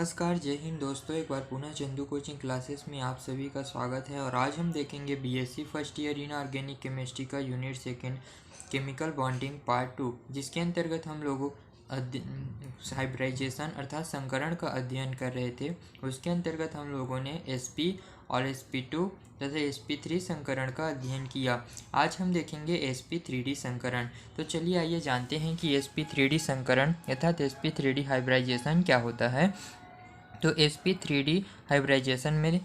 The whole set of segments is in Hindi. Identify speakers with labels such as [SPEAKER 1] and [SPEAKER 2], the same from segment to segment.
[SPEAKER 1] नमस्कार, जय हिंद दोस्तों। एक बार पुनः चंदू कोचिंग क्लासेस में आप सभी का स्वागत है। और आज हम देखेंगे BSc first year in organic chemistry का unit second chemical bonding part 2, जिसके अंतर्गत हम लोग हाइब्रिडाइजेशन अर्थात संकरण का अध्ययन कर रहे थे। उसके अंतर्गत हम लोगों ने sp और sp2 तथा sp3 संकरण का अध्ययन किया। आज हम देखेंगे sp3d संकरण। तो चलिए आइए जानते हैं कि sp3d संकरण अर्थात sp3d हाइब्रिडाइजेशन क्या होता है। तो sp3d हाइब्रिडाइजेशन में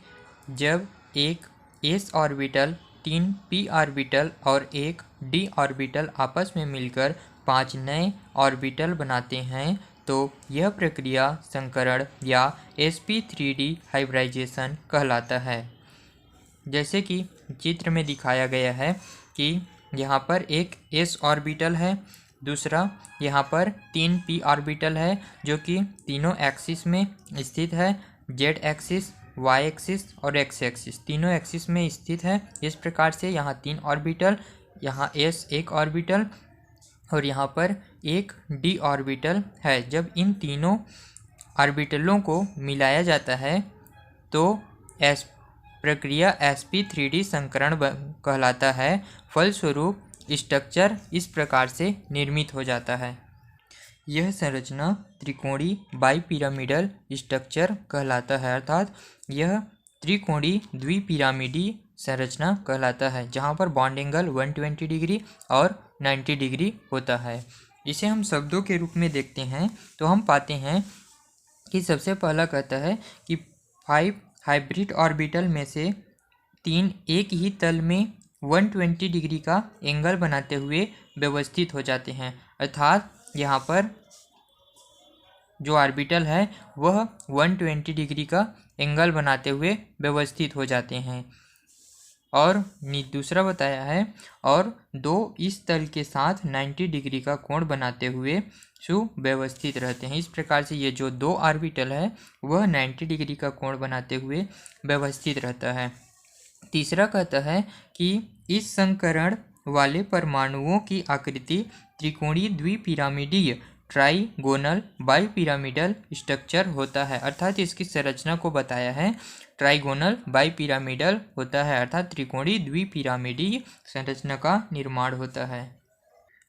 [SPEAKER 1] जब एक s ऑर्बिटल 3 p ऑर्बिटल और एक d ऑर्बिटल आपस में मिलकर 5 नए ऑर्बिटल बनाते हैं तो यह प्रक्रिया संकरण या sp3d हाइब्रिडाइजेशन कहलाता है। जैसे कि चित्र में दिखाया गया है कि यहाँ पर एक s ऑर्बिटल है, दूसरा यहाँ पर 3 p ऑर्बिटल है जो कि तीनों एक्सिस में स्थित है। z एक्सिस, y एक्सिस और x एक्सिस तीनों एक्सिस में स्थित है। इस प्रकार से यहाँ 3 ऑर्बिटल, यहाँ s एक ऑर्बिटल और यहाँ पर एक d ऑर्बिटल है। जब इन तीनों ऑर्बिटलों को मिलाया जाता है तो प्रक्रिया sp3d संकरण कहलाता है। फलस्वरूप स्ट्रक्चर इस प्रकार से निर्मित हो जाता है। यह संरचना त्रिकोणीय बाइपिरामिडल स्ट्रक्चर कहलाता है, अर्थात यह त्रिकोणीय द्विपिरामिडीय संरचना कहलाता है जहाँ पर बॉन्ड एंगल 120 डिग्री और 90 डिग्री होता है। इसे हम शब्दों के रूप में देखते हैं तो हम पाते हैं कि सबसे पहला कहता है कि 5 हाइब्रिड ऑर्बिटल में से 3 एक ही तल में 120 डिग्री का एंगल बनाते हुए व्यवस्थित हो जाते हैं, अर्थात यहाँ पर जो ऑर्बिटल है वह 120 डिग्री का एंगल बनाते हुए व्यवस्थित हो जाते हैं। और दूसरा बताया है और 2 इस तल के साथ 90 डिग्री का कोण बनाते हुए सुव्यवस्थित रहते हैं। इस प्रकार से ये जो 2 ऑर्बिटल है वह 90 डिग्री का कोण बनाते हुए व्यवस्थित रहता है। तीसरा कहता है कि इस संकरण वाले परमाणुओं की आकृति त्रिकोणीय द्विपिरामिडीय ट्राइगोनल बाइपिरामिडल स्ट्रक्चर होता है, अर्थात इसकी संरचना को बताया है ट्राइगोनल बाइपिरामिडल होता है, अर्थात त्रिकोणीय द्विपिरामिडीय संरचना का निर्माण होता है।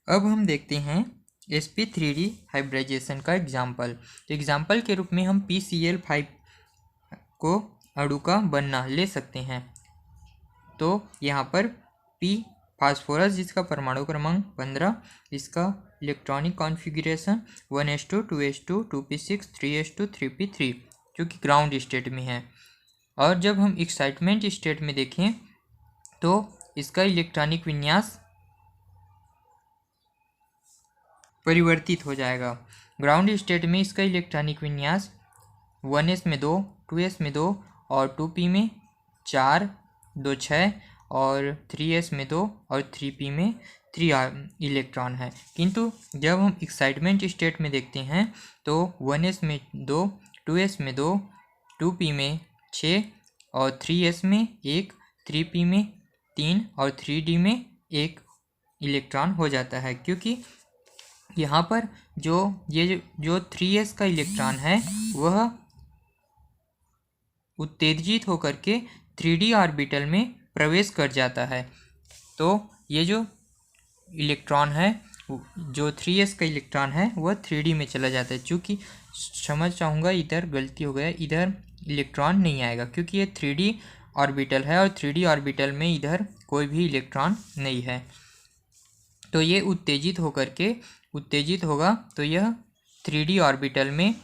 [SPEAKER 1] अब हम देखते हैं sp3d हाइब्रिडाइजेशन का एग्जाम्पल के रूप में हम PCl5 को अणु का बनना ले सकते हैं। तो यहाँ पर P फास्फोरस जिसका परमाणु क्रमांक 15, इसका electronic configuration 1s2 2s2 2p6 3s2 3p3 जो कि ग्राउंड स्टेट में है। और जब हम एक्साइटमेंट स्टेट में देखें तो इसका इलेक्ट्रॉनिक विन्यास परिवर्तित हो जाएगा। ग्राउंड स्टेट में इसका इलेक्ट्रॉनिक विन्यास 1s में 2, 2s में 2 और 2p में 4, 2 6 और 3s में 2 और 3p में 3 इलेक्ट्रॉन है। किंतु जब हम एक्साइटमेंट स्टेट में देखते हैं तो 1s में 2, 2s में 2, 2p में 6 और 3s में 1, 3p में 3 और 3d में 1 इलेक्ट्रॉन हो जाता है, क्योंकि यहाँ पर जो 3s का इलेक्ट्रॉन है वह उत्तेजित होकर के 3d ऑर्बिटल में प्रवेश कर जाता है। तो ये जो इलेक्ट्रॉन है, जो 3s का इलेक्ट्रॉन है वह 3d में चला जाता है। चूँकि क्षमा चाहूँगा, इधर गलती हो गया, इधर इलेक्ट्रॉन नहीं आएगा क्योंकि ये 3d ऑर्बिटल है और 3d ऑर्बिटल में इधर कोई भी इलेक्ट्रॉन नहीं है। तो ये उत्तेजित होगा तो यह 3d ऑर्बिटल में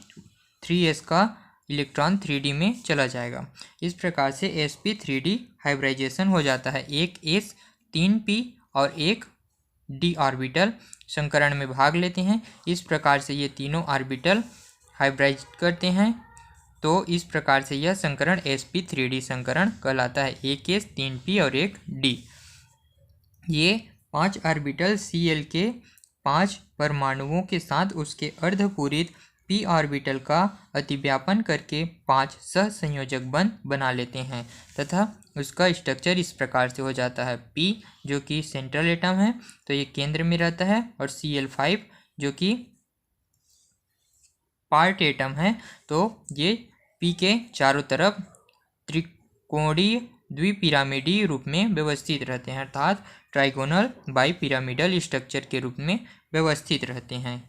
[SPEAKER 1] 3s का इलेक्ट्रॉन 3d में चला जाएगा। इस प्रकार से sp3d हाइब्रिडाइजेशन हो जाता है। एक s, 3p और एक d ऑर्बिटल संकरण में भाग लेते हैं। इस प्रकार से ये तीनों ऑर्बिटल हाइब्रिडाइज करते हैं। तो इस प्रकार से यह संकरण sp3d संकरण कहलाता है। एक s, 3p और एक d। ये 5 ऑर्बिटल Cl के 5 परमाणुओं के साथ उसके अर्धपूरित p ऑर्बिटल का अतिव्यापन करके 5 सहसंयोजक बंध बना लेते हैं तथा उसका स्ट्रक्चर इस प्रकार से हो जाता है। p जो कि सेंट्रल एटम है तो ये केंद्र में रहता है, और Cl5 जो कि पार्ट एटम है, तो ये P के चारों तरफ त्रिकोणीय द्विपिरामिडीय रूप में व्यवस्थित रहते हैं, अर्थात ट्राइगोनल बाईपिरामिडल स्ट्रक्चर के रूप में व्यवस्थित रहते हैं।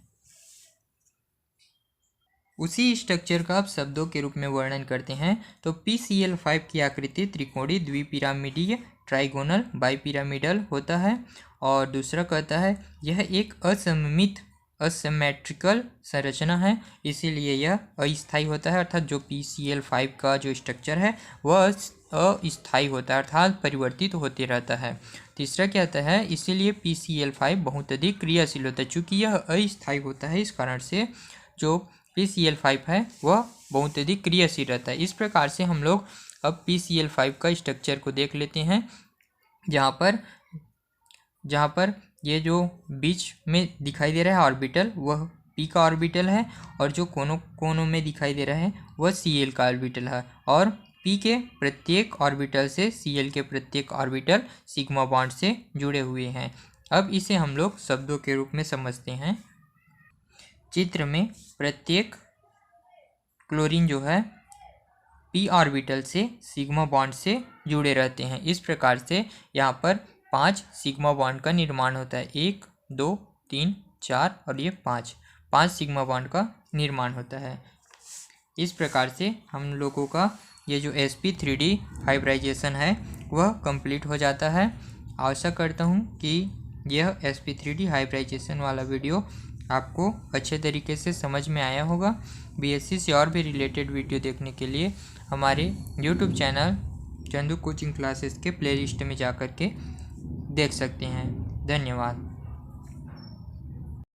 [SPEAKER 1] उसी स्ट्रक्चर का आप शब्दों के रूप में वर्णन करते हैं तो PCl5 की आकृति त्रिकोणीय द्विपिरामिडीय ट्राइगोनल बाईपिरामिडल होता है। और दूसरा कहता है यह एक असममित असिमेट्रिकल संरचना है, इसीलिए यह अस्थायी होता है, अर्थात जो PCl5 का जो स्ट्रक्चर है वह अस्थायी होता है, अर्थात परिवर्तित होते रहता है। तीसरा क्या आता है, इसीलिए PCl5 बहुत अधिक क्रियाशील होता है। चूँकि यह अस्थायी होता है, इस कारण से जो PCl5 है वह बहुत अधिक क्रियाशील रहता है। इस प्रकार से हम लोग अब PCl5 का स्ट्रक्चर को देख लेते हैं, जहाँ पर ये जो बीच में दिखाई दे रहा है ऑर्बिटल वह P का ऑर्बिटल है, और जो कोनों में दिखाई दे रहा है वह Cl का ऑर्बिटल है, और P के प्रत्येक ऑर्बिटल से Cl के प्रत्येक ऑर्बिटल सिग्मा बॉन्ड से जुड़े हुए हैं। अब इसे हम लोग शब्दों के रूप में समझते हैं। चित्र में प्रत्येक क्लोरीन जो है P ऑर्बिटल से सिग्मा बॉन्ड से जुड़े रहते हैं। इस प्रकार से यहाँ पर 5 सिग्मा बॉन्ड का निर्माण होता है, 1 2 3 4 और ये 5 सिग्मा बॉन्ड का निर्माण होता है। इस प्रकार से हम लोगों का ये जो sp3d हाइब्रिडाइजेशन है वह कंप्लीट हो जाता है। आशा करता हूँ कि यह sp3d हाइब्रिडाइजेशन वाला वीडियो आपको अच्छे तरीके से समझ में आया होगा। BSc से और भी रिलेटेड वीडियो देखने के लिए हमारे YouTube channel Chandu coaching classes के प्लेलिस्ट में जा कर के देख सकते हैं। धन्यवाद।